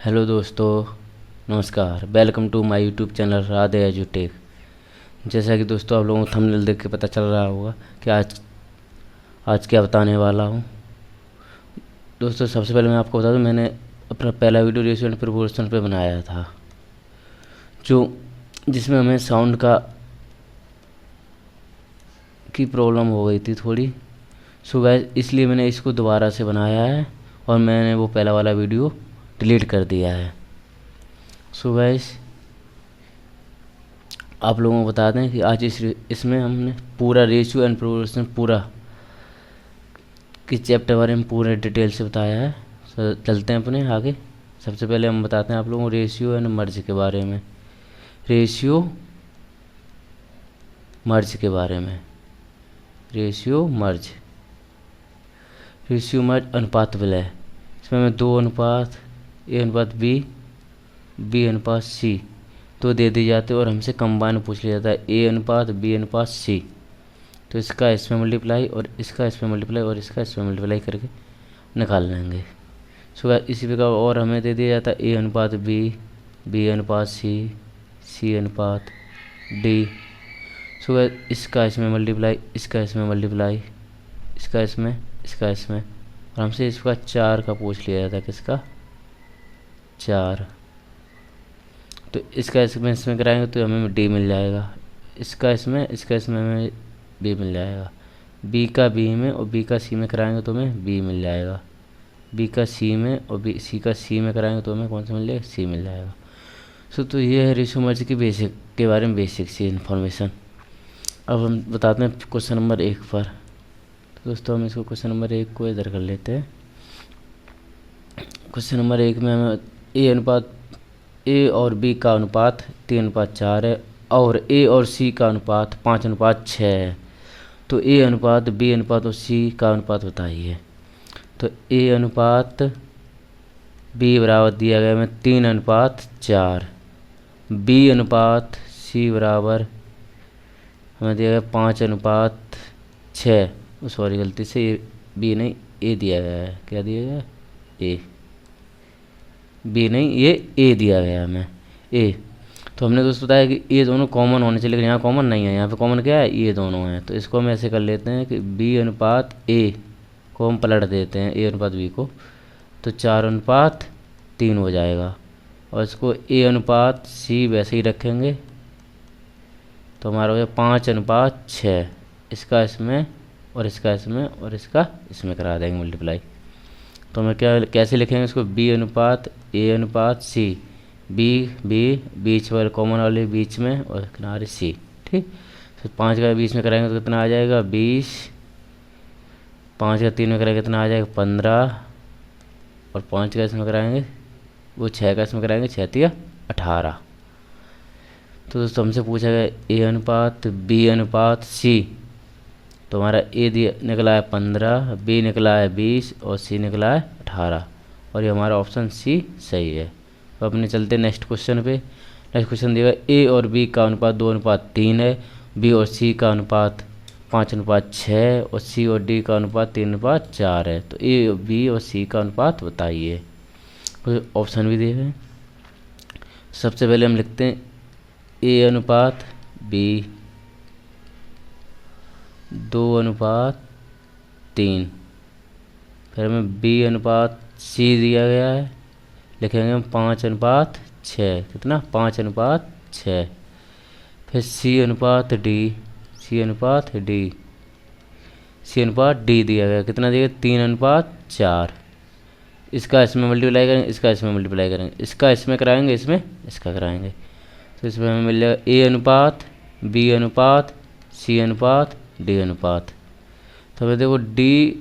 Hello दोस्तों, नमस्कार। Welcome to my YouTube channel Radhe एजुटेक। जैसा कि दोस्तों आप लोगों को थंबनेल देख के पता चल रहा होगा कि आज क्या बताने वाला हूँ। दोस्तों सबसे पहले मैं आपको बता दूँ, मैंने अपना पहला वीडियो रेशियो एंड प्रोपोर्शन पे बनाया था, जो जिसमें हमें साउंड की प्रॉब्लम हो गई थी थोड़ी। सो गाइस, इसलिए मैंने इसको दोबारा से बनाया है और मैंने वो पहला वाला वीडियो डिलीट कर दिया है। सो गाइस, आप लोगों को बता दें कि आज इसमें हमने पूरा रेशियो एंड प्रोपोर्शन पूरा किस चैप्टर बारे में पूरे डिटेल से बताया है। चलते हैं अपने आगे। सबसे पहले हम बताते हैं आप लोगों को रेशियो एंड मर्ज के बारे में। रेशियो मर्ज के बारे में। रेशियो मर्ज अनुपात विलय। इसमें हमें दो अनुपात ए अनुपात बी अनुपात सी तो दे दी जाते और हमसे कंबाइन पूछ लिया जाता है ए अनुपात बी अनुपात सी। तो इसका इसमें मल्टीप्लाई और इसका इसमें मल्टीप्लाई और इसका इसमें मल्टीप्लाई करके निकाल लेंगे। सो इसी प्रकार और हमें दे दिया जाता है ए अनुपात बी अनुपात सी अनुपात डी। सो इसका इसमें मल्टीप्लाई, इसका इसमें मल्टीप्लाई, इसका इसमें और हमसे इसका 4 का पूछ लिया जाता है। किसका? 4। तो इसका इसमें कराएंगे तो हमें डी मिल जाएगा। इसका इसमें हमें बी मिल जाएगा। बी का बी में और बी का सी में कराएंगे तो हमें बी मिल जाएगा। बी का सी में और सी का सी में कराएंगे तो हमें कौन सा मिल जाएगा? सी मिल जाएगा। तो ये है रेशियो मर्ज की बेसिक के बारे में बेसिक सी इन्फॉर्मेशन। अब हम बताते हैं क्वेश्चन नंबर 1 पर। तो दोस्तों हम इसको क्वेश्चन नंबर 1 को इधर कर लेते हैं। क्वेश्चन नंबर 1 में हमें ए और बी का अनुपात 3:4 है और ए और सी का अनुपात 5:6 है। तो ए अनुपात बी अनुपात और सी का अनुपात बताइए। तो ए अनुपात बी बराबर दिया गया हमें 3:4। बी अनुपात सी बराबर हमें दिया गया 5:6। सॉरी, गलती से बी नहीं ए दिया गया है। क्या दिया गया? ए। बी नहीं, ये ए दिया गया है हमें, ए। तो हमने दोस्तों बताया कि ये दोनों कॉमन होने चाहिए, लेकिन यहाँ कॉमन नहीं है। यहाँ पे कॉमन क्या है? ये दोनों हैं। तो इसको हम ऐसे कर लेते हैं कि बी अनुपात ए को हम पलट देते हैं, ए अनुपात बी को, तो 4:3 हो जाएगा। और इसको ए अनुपात सी वैसे ही रखेंगे तो हमारा हो गया 5:6। इसका इसमें और इसका इसमें और इसका इसमें करा देंगे मल्टीप्लाई। तो हमें कैसे लिखेंगे इसको? बी अनुपात ए अनुपात सी, बीच वाले कॉमन वाले बीच में और किनारे सी। ठीक। तो 5 का बीच में कराएंगे तो कितना आ जाएगा? 20। 5 का 3 में कराएंगे कितना आ जाएगा? 15। और 5 का इसमें कराएंगे, वो 6 का इसमें कराएंगे, 6×3 18। तो दोस्तों हमसे पूछा गया ए अनुपात बी अनुपात सी। तो हमारा ए दिया निकला है 15, बी निकला है 20 और सी निकला है 18। और ये हमारा ऑप्शन सी सही है। तो अपने चलते नेक्स्ट क्वेश्चन पे। नेक्स्ट क्वेश्चन दिया ए और बी का अनुपात 2:3 है। बी और सी का अनुपात 5:6 और सी और डी का अनुपात 3:4 है। तो ए, बी और सी का अनुपात बताइए। कुछ ऑप्शन भी दिए हैं। सबसे पहले हम लिखते हैं ए अनुपात बी 2:3। फिर हमें बी अनुपात सी दिया गया है, लिखेंगे हम 5:6। कितना? 5:6। फिर सी अनुपात डी दिया गया। कितना दिया गया? 3:4। इसका इसमें मल्टीप्लाई करेंगे, इसका इसमें मल्टीप्लाई करेंगे, इसका इसमें कराएंगे, इसमें इसका कराएंगे। तो इसमें हमें मिल जाएगा ए अनुपात बी अनुपात सी अनुपात डी अनुपात। तो हमें देखो डी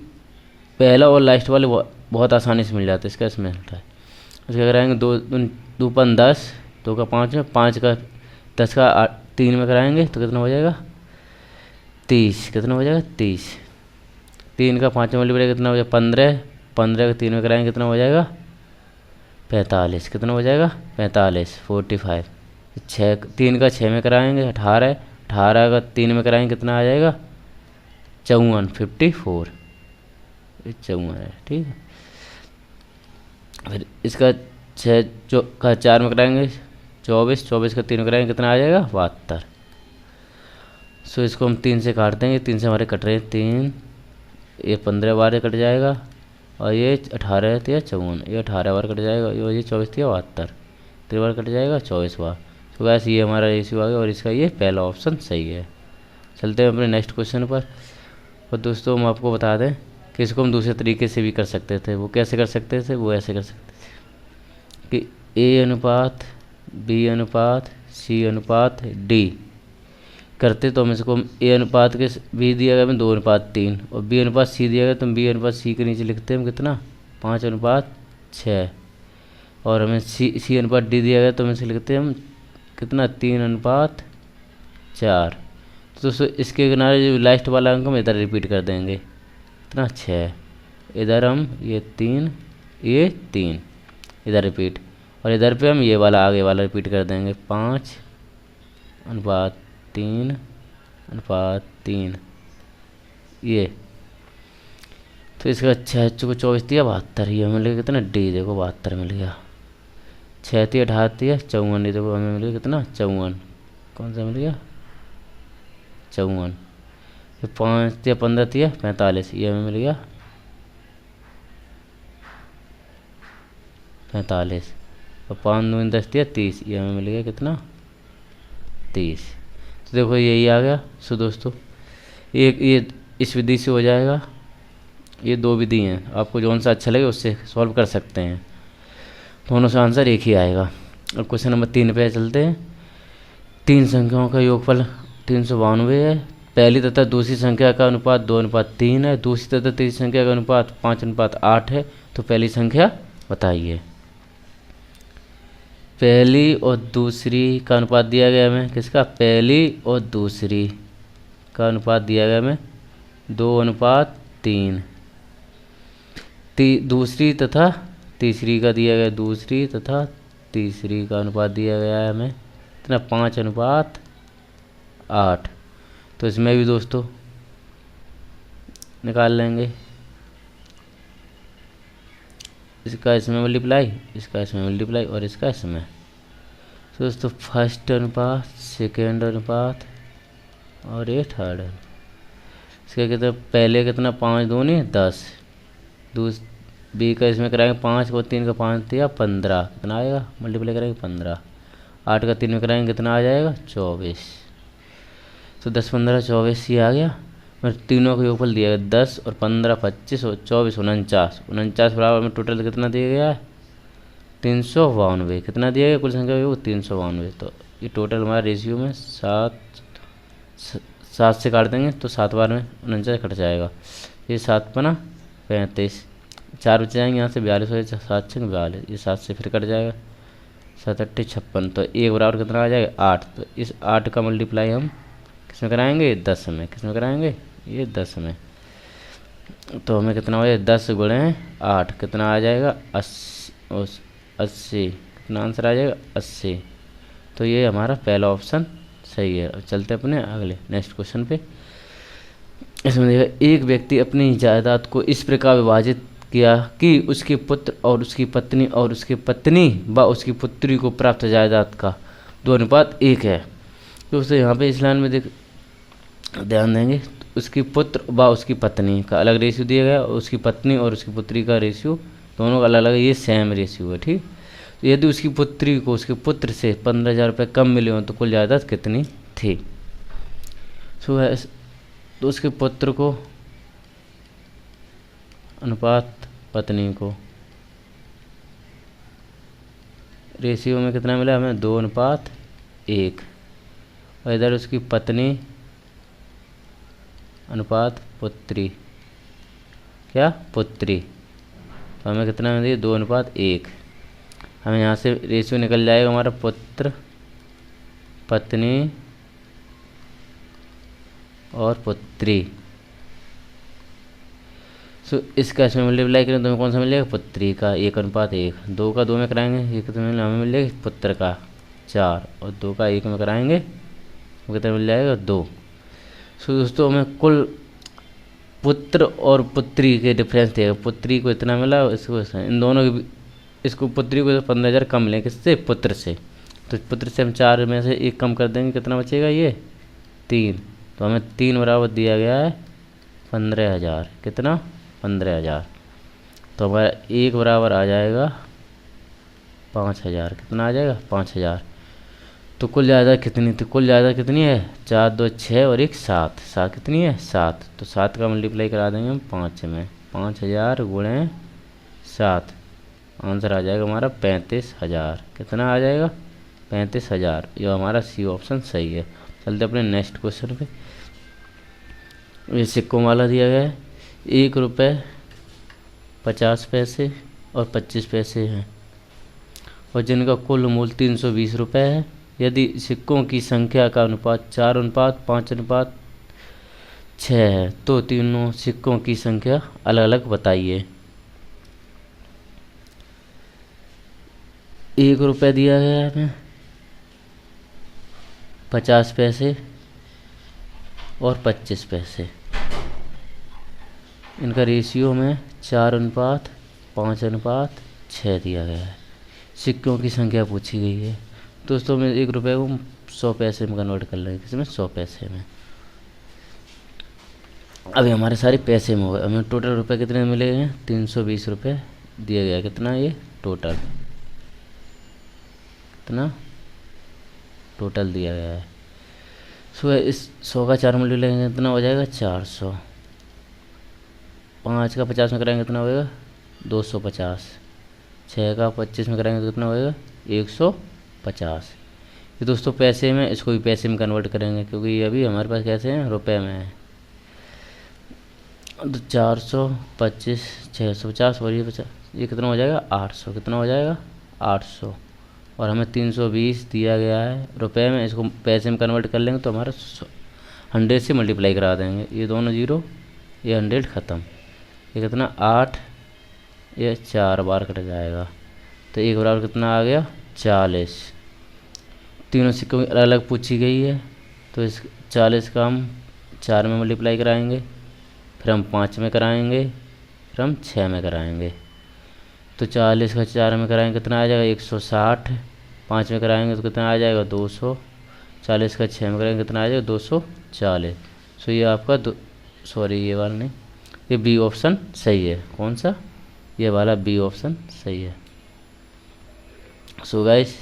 पहला और लास्ट वाले बहुत आसानी से मिल जाते हैं। इसका इसमें मिलता है। उसका कराएंगे 2×10, 2 का 5 में, 5 का 10 का 3 में कराएंगे तो कितना हो जाएगा? 30। कितना हो जाएगा? 30। 3 का 5 में मल्टीप्लाई कितना हो जाएगा? 15। 15 का 3 में कराएंगे कितना हो जाएगा? 45। कितना हो जाएगा? 45, 45। 3 का 6 में कराएंगे 18। 18 का 3 में कराएंगे कितना आ जाएगा? 54, 54 है। ठीक है। फिर इसका छः का 4 में कराएंगे 24, 24 का 3 में कराएंगे कितना आ जाएगा 72। सो इसको हम 3 से काट देंगे, 3 से हमारे कट रहे हैं 3, ये 15 बार कट जाएगा और ये 18 थी 54, ये 18 बार कट जाएगा, ये 24 थी 72, 3 बार कट जाएगा 24 बार। तो वैसे ये हमारा रेशियो आ गया और इसका ये पहला ऑप्शन सही है। चलते हैं अपने नेक्स्ट क्वेश्चन पर। और दोस्तों हम आपको बता दें कि इसको हम दूसरे तरीके से भी कर सकते थे। वो कैसे कर सकते थे, वो ऐसे कर सकते थे कि A अनुपात B अनुपात C अनुपात D करते, तो हम इसको A अनुपात के B दिया गया हमें 2 अनुपात 3 और B अनुपात C दिया गया तो हम B अनुपात C के नीचे लिखते हैं हम कितना 5 अनुपात 6 और हमें C अनुपात D दिया गया तो हम इसे लिखते हैं हम कितना 3 अनुपात 4। तो दोस्तों इसके किनारे जो लास्ट वाला अंक हम इधर रिपीट कर देंगे कितना 6, इधर हम ये 3 इधर रिपीट और इधर पे हम ये वाला आगे वाला रिपीट कर देंगे 5 अनुपात 3 अनुपात 3 ये। तो इसका 6 को 24 दिया 72, ये हमें मिल गया कितना D देखो 72 मिल गया। 6 थी 18 थी 54, ये देखो हमें मिल गया कितना 54, कौन सा मिल गया 54। फिर 5 थी 15 थी 45, ये हमें मिल गया 45 और 5 दूनी 10 थी 30, ये हमें मिल गया कितना 30। तो देखो यही आ गया। सो दोस्तों एक ये इस विधि से हो जाएगा, ये 2 विधि हैं, आपको जौन सा अच्छा लगे उससे सॉल्व कर सकते हैं, दोनों से आंसर एक ही आएगा। और क्वेश्चन नंबर 3 पे चलते हैं। 3 संख्याओं का योगफल 392 है। पहली तथा दूसरी संख्या का अनुपात 2 अनुपात 3 है। दूसरी तथा तीसरी संख्या का अनुपात 5 अनुपात 8 है। तो पहली संख्या बताइए। पहली और दूसरी का अनुपात दिया गया हमें किसका, पहली और दूसरी का अनुपात दिया गया हमें 2 अनुपात 3। दूसरी तथा तीसरी का दिया गया, दूसरी तथा तीसरी का अनुपात दिया गया है हमें इतना 5 अनुपात 8। तो इसमें भी दोस्तों निकाल लेंगे, इसका इसमें मल्टीप्लाई, इसका इसमें मल्टीप्लाई और इसका इसमें। तो दोस्तों फर्स्ट अनुपात, सेकेंड अनुपात और ये थर्ड। इसका कितना, पहले कितना 5 दूनी 10, बी का इसमें कराएंगे 5 और 3 का 5 दिया 15, कितना आएगा मल्टीप्लाई करेंगे 15। 8 का 3 में कराएंगे कितना आ जाएगा 24। तो 10 15 24 ये आ गया। और तीनों का योगफल दिया गया 10 और 15 25 और 24 49 बराबर में टोटल कितना दिया गया है 392। कितना दिया गया कुल संख्या योग 392। तो ये टोटल हमारा रेशियो में 7 से काट देंगे तो 7 बार में 49 कट जाएगा। ये 7 पना 35, 4 बच जाएंगे यहाँ से 42 हो, 7 6 42, ये 7 से फिर कट जाएगा 7 8 56। तो एक बराबर कितना आ जाएगा 8। तो इस 8 का मल्टीप्लाई हम किसमें कराएंगे 10 में, किसमें कराएंगे ये 10 में। तो हमें कितना हो जाएगा 10 गुणे 8 कितना आ जाएगा 80। कितना आंसर आ जाएगा 80। तो ये हमारा पहला ऑप्शन सही है। और चलते अपने अगले नेक्स्ट क्वेश्चन पे। इसमें देखा एक व्यक्ति अपनी जायदाद को इस प्रकार विभाजित किया कि उसके पुत्र और उसकी पत्नी और उसकी पत्नी व उसकी पुत्री को प्राप्त जायदाद का 2 अनुपात 1 है। दोस्तों यहाँ पे इस लाइन में ध्यान देंगे, उसकी पुत्र व उसकी पत्नी का अलग रेशियो दिया गया और उसकी पत्नी और उसकी पुत्री का रेशियो दोनों का अलग अलग है, ये सेम रेशियो है। ठीक, तो यदि उसकी पुत्री को उसके पुत्र से 15,000 रुपये कम मिले हों तो कुल जायदाद कितनी थी। तो उसके पुत्र को अनुपात पत्नी को रेशियो में कितना मिला हमें 2 अनुपात 1 और इधर उसकी पत्नी अनुपात पुत्री, क्या पुत्री, तो हमें कितना मिल दिया 2 अनुपात 1। हमें यहाँ से रेशियो निकल जाएगा हमारा पुत्र पत्नी और पुत्री। सो इसका इसमें मल्टीप्लाई करें तो हमें कौन सा मिल जाएगा पुत्री का 1 अनुपात 1। 2 का 2 में कराएंगे ये कितना हमें मिल जाएगा पुत्र का 4 और 2 का 1 में कराएंगे तो कितना मिल जाएगा 2। सो दोस्तों हमें कुल पुत्र और पुत्री के डिफरेंस देगा, पुत्री को इतना मिला इसको इन दोनों के इसको पुत्री को 15,000 कम लें, किससे? पुत्र से। तो पुत्र से हम 4 में से 1 कम कर देंगे, कितना बचेगा? ये 3। तो हमें 3 बराबर दिया गया है 15,000। कितना? 15,000। तो हमारा 1 बराबर आ जाएगा 5,000। कितना आ जाएगा? 5,000। तो कुल ज़्यादा कितनी? तो कुल ज़्यादा कितनी है? 4 2 6 और 1 7। 7 कितनी है? 7। तो 7 का मल्टीप्लाई करा देंगे हम 5 में। 5,000 गुणे 7, आंसर आ जाएगा हमारा 35,000। कितना आ जाएगा? 35,000। ये हमारा सी ऑप्शन सही है। चलते अपने नेक्स्ट क्वेश्चन पे। ये सिक्कों वाला दिया गया है। 1 रुपये 50 पैसे और 25 पैसे हैं और जिनका कुल मूल्य 320 रुपये है। यदि सिक्कों की संख्या का अनुपात 4:5:6 है तो तीनों सिक्कों की संख्या अलग अलग बताइए। 1 रुपये दिया गया है हमें, 50 पैसे और 25 पैसे। इनका रेशियो में 4:5:6 दिया गया है। सिक्कों की संख्या पूछी गई है। दोस्तों में 1 रुपये को 100 पैसे में कन्वर्ट कर लेंगे, किसमें? 100 पैसे में। अभी हमारे सारे पैसे में हो गए। हमें टोटल रुपए कितने मिले हैं? 320 रुपये दिया गया। कितना ये टोटल? कितना टोटल दिया गया है? सो इस 100 का 4 मल्टी लेंगे कितना हो जाएगा? 400। 5 का 50 में कराएंगे कितना होएगा? 250। 6 का 25 में कराएंगे तो कितना होएगा? 150। ये दोस्तों पैसे में, इसको भी पैसे में कन्वर्ट करेंगे क्योंकि ये अभी हमारे पास कैसे हैं? रुपए में है। तो 400 25 650 और ये 50, ये कितना हो जाएगा? 800। कितना हो जाएगा? 800। और हमें 320 दिया गया है रुपए में, इसको पैसे में कन्वर्ट कर लेंगे तो हमारा 100 से मल्टीप्लाई करा देंगे। ये दोनों जीरो, ये 100 ख़त्म। ये कितना? 8, ये 4 बार कट जाएगा। तो 1 बराबर कितना आ गया? 40। तीनों सिक्कों की अलग अलग पूछी गई है तो इस 40 का हम 4 में मल्टीप्लाई कराएंगे, फिर हम 5 में कराएंगे, फिर हम 6 में कराएंगे। तो 40 का 4 में कराएंगे कितना आ जाएगा? 160। 5 में कराएंगे तो कितना आ जाएगा? 200। 40 का 6 में कराएंगे कितना आ जाएगा? 240। सो ये आपका सॉरी ये वाला नहीं, ये बी ऑप्शन सही है। कौन सा? ये वाला बी ऑप्शन सही है। सो गाइस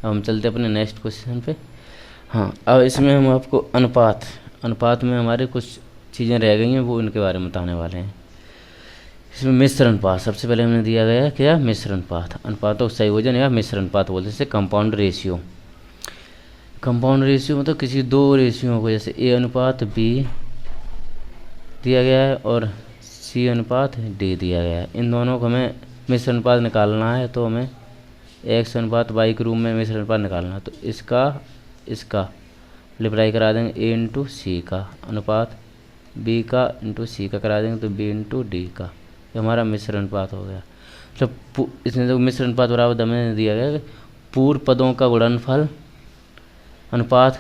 अब हम चलते अपने नेक्स्ट क्वेश्चन पे। हाँ, अब इसमें हम आपको अनुपात में हमारे कुछ चीज़ें रह गई हैं, वो इनके बारे में बताने वाले हैं। इसमें मिश्र अनुपात सबसे पहले हमने दिया गया है। क्या? मिश्र अनुपात। अनुपातों का संयोजन या मिश्र अनुपात बोलते हैं, जैसे कंपाउंड रेशियो। कंपाउंड रेशियो मतलब किसी 2 रेशियो को, जैसे ए अनुपात बी दिया गया है और सी अनुपात डी दिया गया है। इन दोनों को हमें मिश्र अनुपात निकालना है तो हमें एक्स अनुपात वाई के रूप में मिश्र अनुपात निकालना है। तो इसका मल्टीप्लाई करा देंगे ए इंटू सी का, अनुपात बी का इंटू सी का करा देंगे तो बी इंटू डी का। ये हमारा मिश्र अनुपात हो गया। मतलब इसमें जो मिश्र अनुपात बराबर हमें दिया गया पूर्व पदों का गुणनफल अनुपात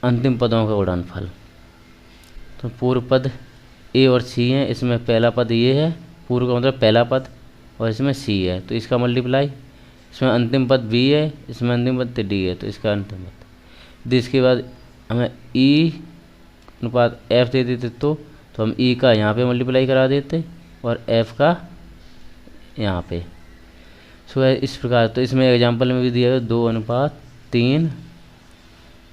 अंतिम पदों का गुणनफल। तो पूर्व पद ए और सी हैं, इसमें पहला पद ये है, पूर्व का मतलब पहला पद, और इसमें सी है तो इसका मल्टीप्लाई, इसमें अंतिम पद बी है, इसमें अंतिम पद डी है तो इसका अंतिम पद। इसके बाद हमें ई अनुपात एफ दे देते तो हम ई का यहाँ पे मल्टीप्लाई करा देते और एफ का यहाँ पे। सो इस प्रकार। तो इसमें एग्जांपल में भी दिया गया 2:3,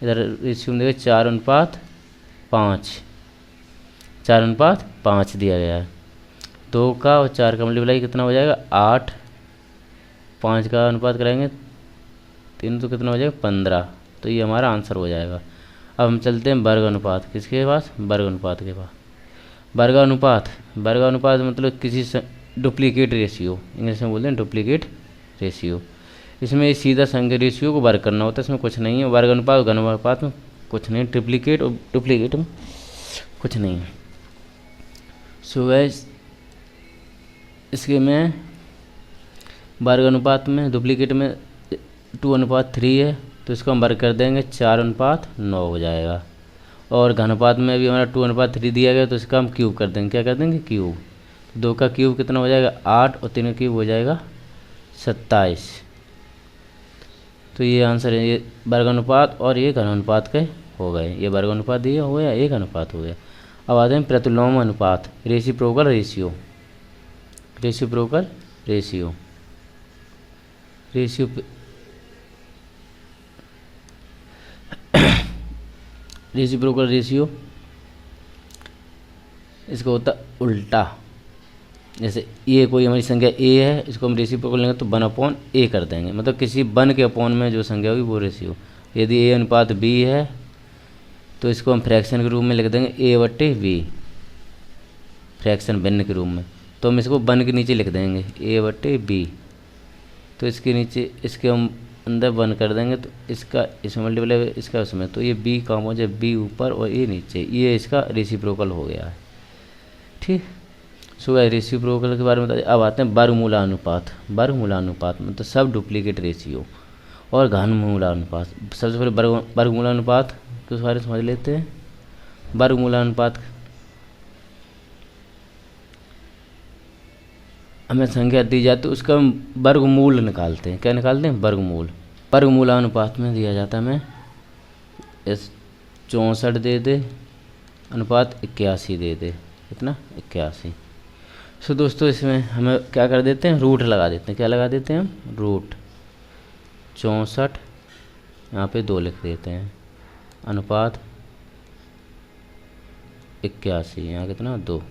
इधर रेशियो में देखिए 4:5, 4:5 दिया गया है। 2 का और 4 का मल्टीप्लाई कितना हो जाएगा? 8। 5 का अनुपात कराएंगे 3 तो कितना हो जाएगा? 15। तो ये हमारा आंसर हो जाएगा। अब हम चलते हैं वर्ग अनुपात। किसके पास? वर्ग अनुपात के पास। वर्ग अनुपात मतलब किसी डुप्लीकेट रेशियो, इंग्लिश में बोलते हैं डुप्लीकेट रेशियो। इसमें सीधा संख्या रेशियो को वर्ग करना होता है, इसमें कुछ नहीं है। वर्ग अनुपात घन अनुपात में कुछ नहीं, ट्रिप्लीकेट और डुप्लीकेट में कुछ नहीं है। सो गाइस इसके में वर्ग अनुपात में डुप्लीकेट में 2:3 है तो इसको हम वर्ग कर देंगे 4:9 हो जाएगा। और घनपात में भी हमारा 2:3 दिया गया तो इसका हम क्यूब कर देंगे। क्या कर देंगे? क्यूब। 2 का क्यूब कितना हो जाएगा? 8 और 3 का क्यूब हो जाएगा 27। तो ये आंसर है, ये वर्ग अनुपात और ये घन अनुपात के हो गए। ये वर्ग अनुपात ये हो गया, एक अनुपात हो गया। अब आते हैं प्रतिलोम अनुपात, reciprocal ratio. Reciprocal ratio, ratio reciprocal ratio इसका होता उल्टा। जैसे ये कोई हमारी संख्या ए है, इसको हम रेसिप्रोकल लेंगे तो 1/a कर देंगे, मतलब किसी 1 के अपॉन में जो संख्या होगी वो रेशियो। यदि a अनुपात b है तो इसको हम फ्रैक्शन के रूप में लिख देंगे a/b, फ्रैक्शन भिन्न के रूप में। तो हम इसको 1 के नीचे लिख देंगे a/b। तो इसके नीचे इसके हम अंदर 1 कर देंगे, तो इसका इसमें मल्टीप्लाई इसका उसमें, तो ये b कहाँ पहुँचे, b ऊपर और a नीचे, ये इसका रेसिप्रोकल हो गया है। ठीक। सो रेसिप्रोकल के बारे में बता। अब आते हैं वर्गमूलानुपात। वर्गमूलानुपात मतलब सब डुप्लीकेट रेशियो और घनमूलानुपात। सबसे पहले वर्गमूलानुपात के बारे में समझ लेते हैं। वर्गमूलानुपात हमें संख्या दी जाती है, उसका हम वर्गमूल निकालते हैं। क्या निकालते हैं, वर्गमूल। वर्गमूलानुपात में दिया जाता है हमें 64 दे दे अनुपात 81 दे दे, कितना 81। सो दोस्तों इसमें हमें क्या कर देते हैं, रूट लगा देते हैं। क्या लगा देते हैं हम, रूट 64 यहाँ पे 2 लिख देते हैं, अनुपात 81 यहाँ कितना 2।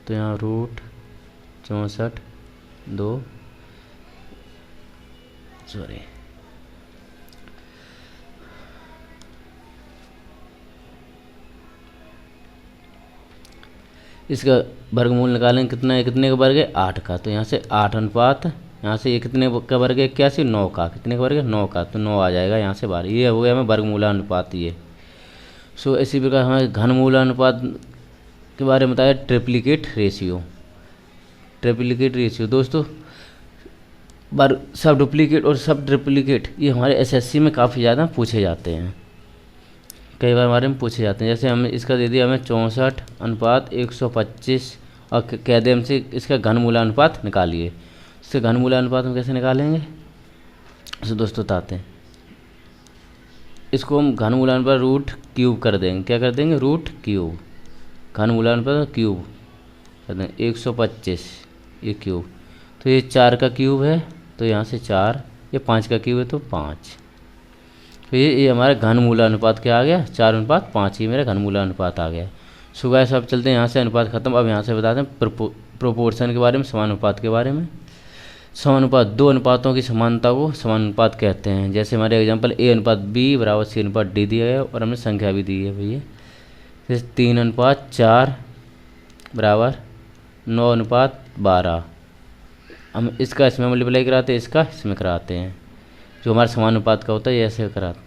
तो यहाँ रूट 64 2 सॉरी इसका वर्गमूल निकालेंगे, कितना है, कितने का वर्ग है 8 का। तो यहाँ से 8 अनुपात, यहाँ से ये कितने का वर्ग है 81, 9 का। कितने का वर्ग है 9 का, तो 9 आ जाएगा यहाँ से बाहर। ये हो गया हमें वर्गमूलानुपात ये। सो इसी प्रकार हमें घनमूलानुपात के बारे में बताया, ट्रिप्लिकेट रेशियो। ट्रिप्लिकेट रेशियो दोस्तों सब डुप्लीकेट और सब ट्रिप्लिकेट ये हमारे एसएससी में काफ़ी ज़्यादा पूछे जाते हैं, कई बार हमारे में पूछे जाते हैं। जैसे हमें इसका दे दिया हमें 64 अनुपात 125 और कह दे हमसे इसका घनमूलानुपात निकालिए। इससे घनमूलानुपात हम कैसे निकालेंगे, इसे दोस्तों बताते हैं। इसको हम घनमूलानुपात रूट क्यूब कर देंगे। क्या कर देंगे, रूट क्यूब। घनमूलानुपात क्यूब कर देंगे 125 ये क्यूब। तो ये 4 का क्यूब है तो यहाँ से 4, ये 5 का क्यूब है तो 5। तो ये हमारा घनमूलानुपात क्या आ गया, 4:5। ये मेरा घनमूलानुपात आ गया। सो गाइस अब चलते हैं यहाँ से अनुपात खत्म। अब यहाँ से बताते हैं प्रोपोर्शन के बारे में, समानुपात के बारे में। समानुपात, दो अनुपातों की समानता को समानुपात कहते हैं। जैसे हमारे एग्जांपल a/b बराबर c/d दिया है और हमने संख्या भी दी है भैया। जैसे 3:4 बराबर 9:12। हम इसका इसमें मल्टीप्लाई कराते हैं, इसका इसमें कराते हैं, जो हमारा समानुपात का होता है ये ऐसे कराते।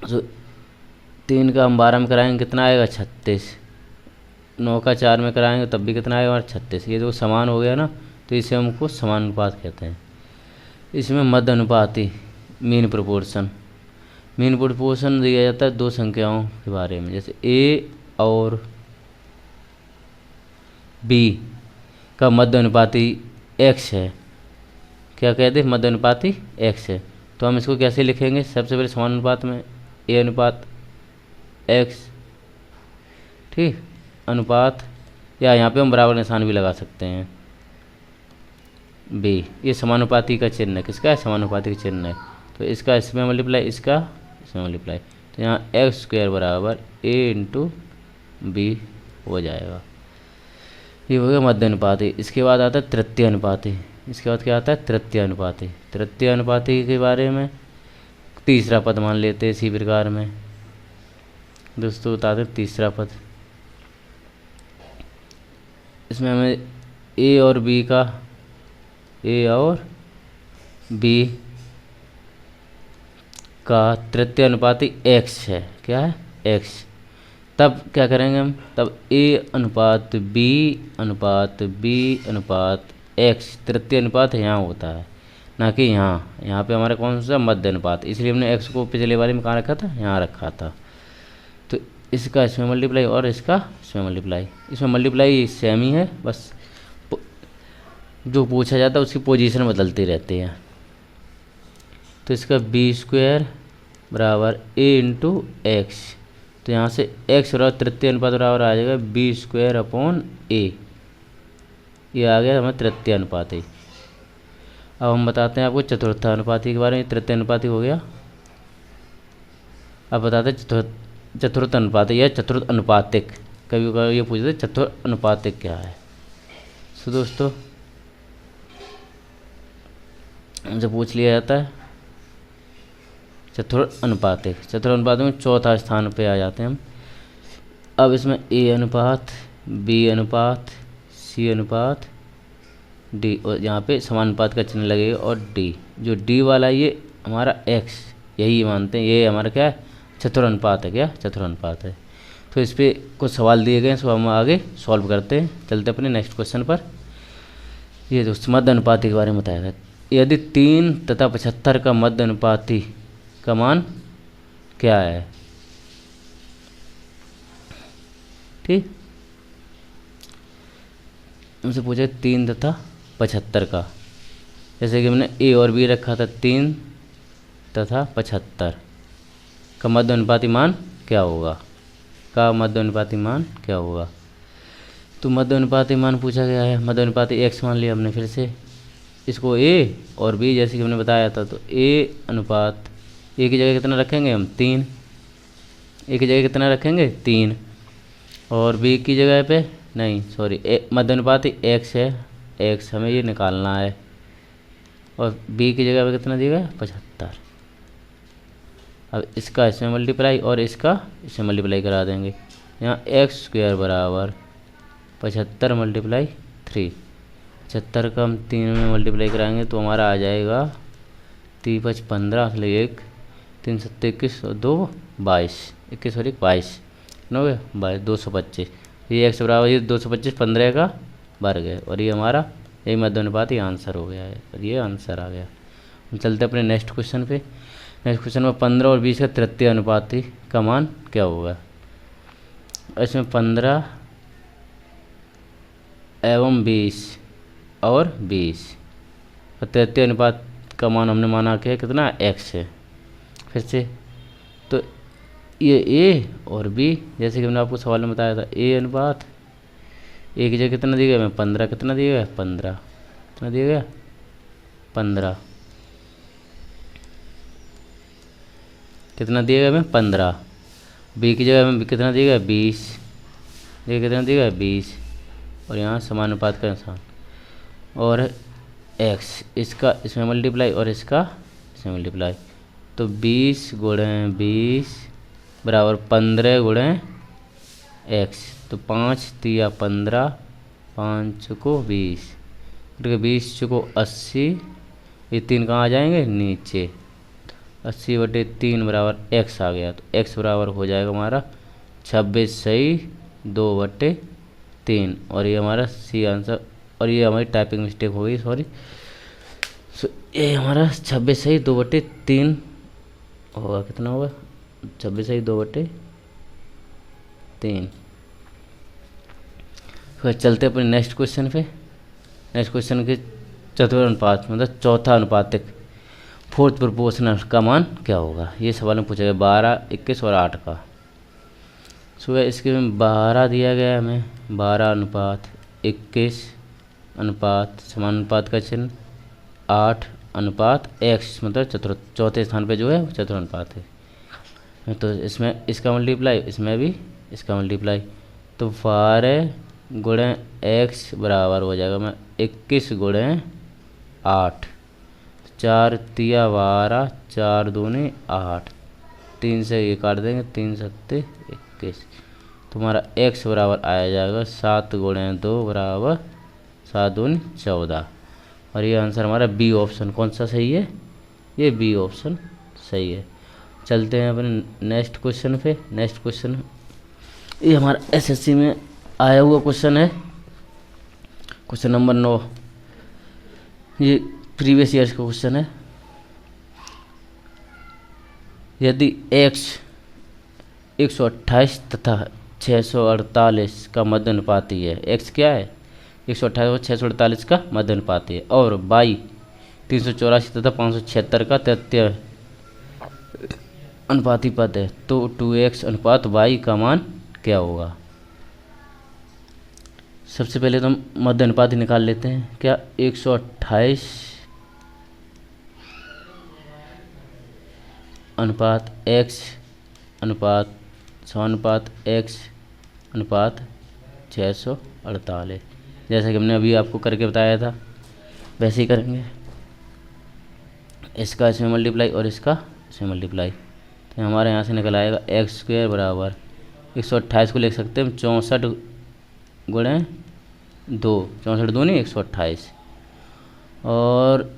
तो 3 का हम 12 में कराएंगे कितना आएगा 36। 9 का 4 में कराएंगे तब भी कितना आएगा हमारा 36। ये जो समान हो गया ना, तो इसे हमको समानुपात कहते हैं। इसमें मध्य अनुपाती, मीन प्रोपोर्शन। मीन प्रोपोर्शन दिया जाता है दो संख्याओं के बारे में। जैसे a और b का मध्य अनुपाती x है। क्या कहते हैं, मध्य अनुपाती x है। तो हम इसको कैसे लिखेंगे, सबसे पहले समानुपात में a/x, ठीक, अनुपात, या यहाँ पे हम बराबर निशान भी लगा सकते हैं b। ये समानुपाती का चिन्ह है, किसका है, समानुपाती का चिन्ह है। तो इसका इसमें मल्टीप्लाई, इसका इसमें मल्टीप्लाई, तो यहाँ x² बराबर a × b हो जाएगा। ये हो गया मध्य अनुपाती। इसके बाद आता है तृतीय अनुपाती। इसके बाद क्या आता है, तृतीय अनुपाती। तृतीय अनुपाती के बारे में तीसरा पद मान लेते हैं इसी प्रकार में। दोस्तों बताते हैं तीसरा पद। इसमें हमें a और b का तृतीय अनुपाती x है। क्या है, x। तब क्या करेंगे हम, तब a/b/b/x तृतीय अनुपात यहाँ होता है, ना कि यहाँ पे हमारा कौन सा मध्य अनुपात। इसलिए हमने x को पिछले वाले में कहाँ रखा था, यहाँ रखा था। तो इसका इसमें मल्टीप्लाई और इसका इसमें मल्टीप्लाई, इसमें मल्टीप्लाई सेम ही है, बस जो पूछा जाता है उसकी पोजीशन बदलती रहती है। तो इसका बी स्क्वायर बराबर ए इंटू एक्स, तो यहाँ से एक्स बराबर तृतीय अनुपात बराबर आ जाएगा बी स्क्वायर अपॉन ए, ये आ गया हमें तृतीय अनुपाती। अब हम बताते हैं आपको चतुर्थानुपाती के बारे में। तृतीय अनुपाती हो गया, अब बताते हैं चतुर्थ अनुपाती या चतुर्थ अनुपातिक। कभी कभी ये पूछते चतुर्थ अनुपातिक क्या है। तो दोस्तों हमसे पूछ लिया जाता है चतुर्थ अनुपातिक। चतुर्थ अनुपातिक में चौथा स्थान पे आ जाते हैं हम। अब इसमें ए अनुपात, बी अनुपात, सी अनुपात, डी, और यहाँ पे समानुपात का चिन्ह लगेगा, और डी, जो डी वाला ये हमारा एक्स, यही मानते हैं ये हमारा क्या है, चतुरानुपात है। क्या चतुरानुपात है। तो इस पर कुछ सवाल दिए गए हैं, सो हम आगे सॉल्व करते हैं। चलते अपने नेक्स्ट क्वेश्चन पर। ये दोस्त मध्य अनुपाती के बारे में बताया गया। यदि 3 तथा 75 का मध्य अनुपाती का मान क्या है। ठीक, हमसे पूछे 3 तथा 75 का, जैसे कि हमने ए और बी रखा था, 3 तथा 75 का मध्य अनुपाती मान क्या होगा, का मध्य अनुपाती मान क्या होगा। तो मध्य अनुपाती मान पूछा गया है, मध्य अनुपाती एक्स मान लिया हमने। फिर से इसको ए और बी जैसे कि हमने बताया था, तो ए अनुपात ए की जगह कितना रखेंगे हम 3, ए की जगह कितना रखेंगे 3, और बी की जगह पे नहीं सॉरी मध्य अनुपाती एक्स है, एक्स हमें ये निकालना है, और बी की जगह पे कितना दिया गया 75। अब इसका इसमें मल्टीप्लाई और इसका इसमें मल्टीप्लाई करा देंगे। यहाँ एक्स स्क्वायर बराबर 75 मल्टीप्लाई 3, 75 का हम 3 में मल्टीप्लाई कराएंगे तो हमारा आ जाएगा 3 5 15, इसलिए 1 3 7 21 और 2 22, 21 और 1 22 हो गया 22, 225। ये एक्स बराबर ये 225 15 का वर्ग है, और ये हमारा यही मध्य अनुपाती आंसर हो गया है, और ये आंसर आ गया। हम चलते अपने नेक्स्ट क्वेश्चन पे। नेक्स्ट क्वेश्चन में 15 और 20 का तृतीय अनुपाती का मान क्या होगा। इसमें 15 एवं 20 और 20 का तृतीय अनुपात का मान हमने माना कि कितना एक्स है। फिर से तो ये ए और बी, जैसे कि हमने आपको सवाल में बताया था, ए अनुपात ए की जगह कितना दिया गया, 15, कितना दिया गया 15, कितना दिया गया 15, कितना दिया गया हमें 15। बी की जगह हमें कितना दिया गया 20, ये कितना दिया गया 20, और यहाँ समानुपात का इंसान, और एक्स इसका इसमें मल्टीप्लाई और इसका इसमें मल्टीप्लाई, तो 20 गुणे 20 बराबर 15 गुणे एक्स, तो 5 3 15, 5 को 20, 20 को 80, ये 3 कहाँ आ जाएंगे नीचे, 80/3 बराबर एक्स आ गया। तो एक्स बराबर हो जाएगा हमारा 26 सही 2/3, और ये हमारा सी आंसर, और ये हमारी टाइपिंग मिस्टेक हो गई सॉरी। सो ये हमारा 26 सही 2/3 होगा, कितना होगा 26 सही 2/3। फिर चलते अपने नेक्स्ट क्वेश्चन पे। नेक्स्ट क्वेश्चन के चतुर्थ अनुपात मतलब चौथा अनुपातिक फोर्थ प्रोपोर्शनल का मान क्या होगा। ये सवाल में पूछा गया 12, 21 और 8 का। सो इसके में 12 दिया गया है हमें, 12 अनुपात 21 अनुपात समानुपात का चिन्ह 8 अनुपात x, मतलब चौथे स्थान पे जो है चतुर्थ अनुपात है। तो इसमें इसका मल्टीप्लाई, इसमें भी इसका मल्टीप्लाई, तो 12 गुणे x बराबर हो जाएगा मैं 21 गुणे 8, 4 3 12, 4 दूनी 8, 3 से ये काट देंगे, 3 7 21, तुम्हारा x बराबर आया जाएगा 7 गुणे 2 बराबर 7 दूनी 14, और ये आंसर हमारा बी ऑप्शन कौन सा सही है, ये बी ऑप्शन सही है। चलते हैं अपने नेक्स्ट क्वेश्चन पे। नेक्स्ट क्वेश्चन ये हमारा एसएससी में आया हुआ क्वेश्चन है, क्वेश्चन नंबर 9। ये प्रीवियस ईयर्स का क्वेश्चन है। यदि x 128 तथा 648 का मध्य अनुपाती है। x क्या है? 128 और 648 का मध्य अनुपाती है। और y 384 तथा 576 का तृतीय अनुपाती पद है। तो 2x अनुपात y का मान क्या होगा? सबसे पहले तो हम मध्य अनुपात निकाल लेते हैं। क्या 128 अनुपात x अनुपात समानुपात x अनुपात 648, जैसा कि हमने अभी आपको करके बताया था वैसे ही करेंगे। इसका इसमें मल्टीप्लाई और इसका इसमें मल्टीप्लाई, तो हमारे यहाँ से निकल आएगा एक्स स्क्वायर बराबर 128 को लिख सकते हैं हम 64 गुणे 2, 64 2 नहीं 128, और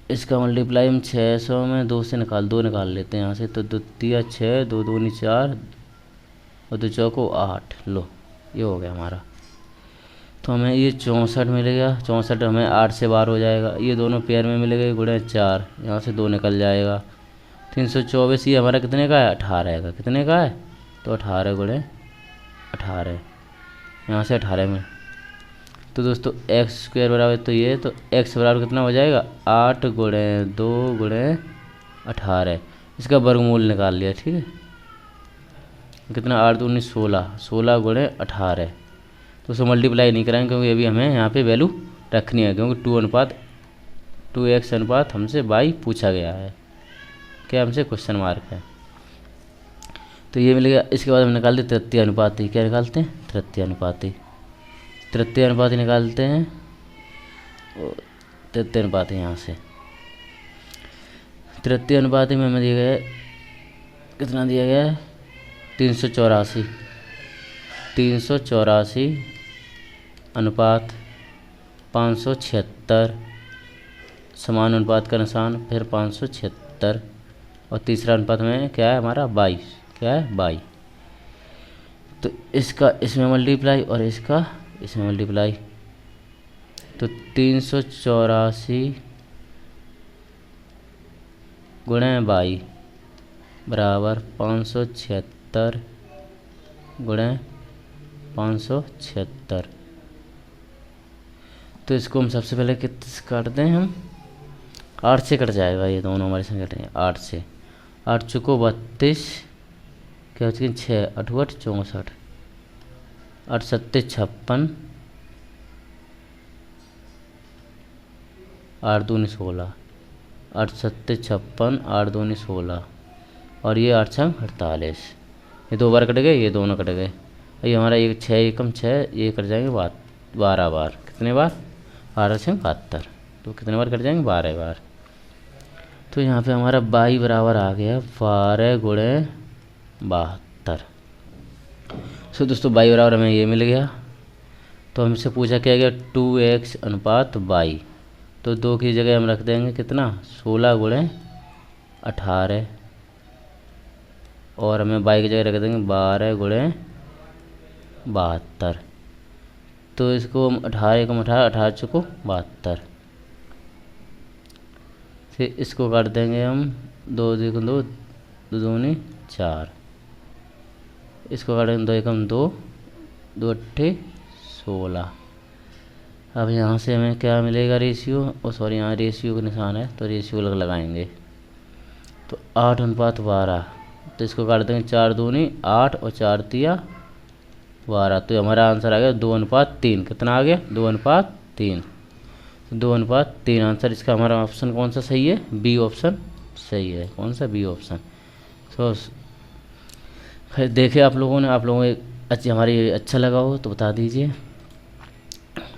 इसका मल्टीप्लाई हम 600 में 2 से दो निकाल लेते हैं यहाँ से। तो 2 तिया 6, 2 दूनी 4 और 2 चौको 8। लो ये हो गया हमारा। तो हमें ये 64 मिलेगा, 64 हमें 8 से बाहर हो जाएगा, ये दोनों पेयर में मिलेगा गुणे 4, यहाँ से 2 निकल जाएगा। 324 ये हमारा कितने का है? 18 का। कितने का है? तो 18 गुणे 18, यहाँ से 18 में। तो दोस्तों एक्स स्क्वायर बराबर तो ये, तो एक्स बराबर कितना हो जाएगा? 8 गुणे 2 गुणे 18, इसका वर्गमूल निकाल लिया। ठीक है, कितना? 8 दूनी 16, 16 गुणे 18। तो उसे मल्टीप्लाई नहीं कराएंगे क्योंकि अभी हमें यहाँ पे वैल्यू रखनी है, क्योंकि 2x अनुपात हमसे y पूछा गया है, क्या हमसे क्वेश्चन मार्क है। तो ये मिलेगा। इसके बाद हम निकालते तृतीय अनुपाती। क्या निकालते हैं? तृतीय अनुपाती। तृतीय अनुपाती निकालते हैं, तृतीय अनुपाती यहाँ से। तृतीय अनुपाती में हमें दिया गया है, कितना दिया गया है? 384। 384 अनुपात 576, समान अनुपात का निशान, फिर 576, और तीसरा अनुपात में क्या है हमारा? 22। क्या है? 22। तो इसका इसमें मल्टीप्लाई और इसका इसमें मल्टीप्लाई, तो 384 गुणे 22 बराबर 576 गुणे 576। तो इसको हम सबसे पहले किस काटते हैं? हम 8 से कट जाएगा, ये दोनों हमारे संग कटेंगे 8 से। 8 चुको 32, क्या हो चुकी? 6 8 8 64, 8 7 56, 8 दूनी 16, 8 7 56, 8 दूनी 16, और ये 8 6 48। ये 2 बार कट गए, ये दोनों कट गए। ये हमारा ये 6 एकम 6, ये कट जाएंगे 12 बार। कितने बार? 12 6 72। तो कितने बार कट जाएंगे? 12 बार। तो यहाँ पे हमारा 22 बराबर आ गया 12 गुणे 72। सो दोस्तों 22 बराबर हमें ये मिल गया। तो हमसे पूछा क्या गया? 2x अनुपात y। तो 2 की जगह हम रख देंगे कितना? 16 गुणे 18, और हमें y की जगह रख देंगे 12 गुणे 72। तो इसको हम 18 एकम 18, 18 चुको 72, फिर इसको काट देंगे हम 2 2 2 दूनी 4, इसको काटेंगे 2 एकम 2, 2 अट्ठे 16। अब यहाँ से हमें क्या मिलेगा? रेशियो, और सॉरी यहाँ रेशियो का निशान है तो रेशियो लगाएंगे। तो 8 अनुपात 12, तो इसको काट देंगे 4 दूनी 8 और 4 तिया 12। तो हमारा आंसर आ गया 2 अनुपात 3। कितना आ गया? 2 अनुपात 3। 2 अनुपात 3 आंसर इसका हमारा ऑप्शन कौन सा सही है? बी ऑप्शन सही है। कौन सा? B option. तो खैर देखे आप लोगों ने को हमारी अच्छा लगा हो तो बता दीजिए,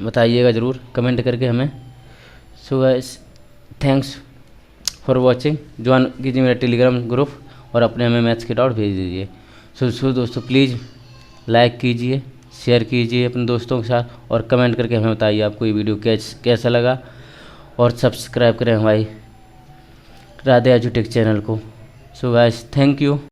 बताइएगा ज़रूर कमेंट करके हमें। So guys thanks for watching. Join कीजिए मेरा टेलीग्राम ग्रुप और अपने हमें मैथ्स के डाउट भेज दीजिए। सो दोस्तों प्लीज़ लाइक कीजिए, शेयर कीजिए अपने दोस्तों के साथ, और कमेंट करके हमें बताइए आपको ये वीडियो कैसा लगा, और सब्सक्राइब करें हमारी राधे एजुटेक चैनल को। So guys thank you.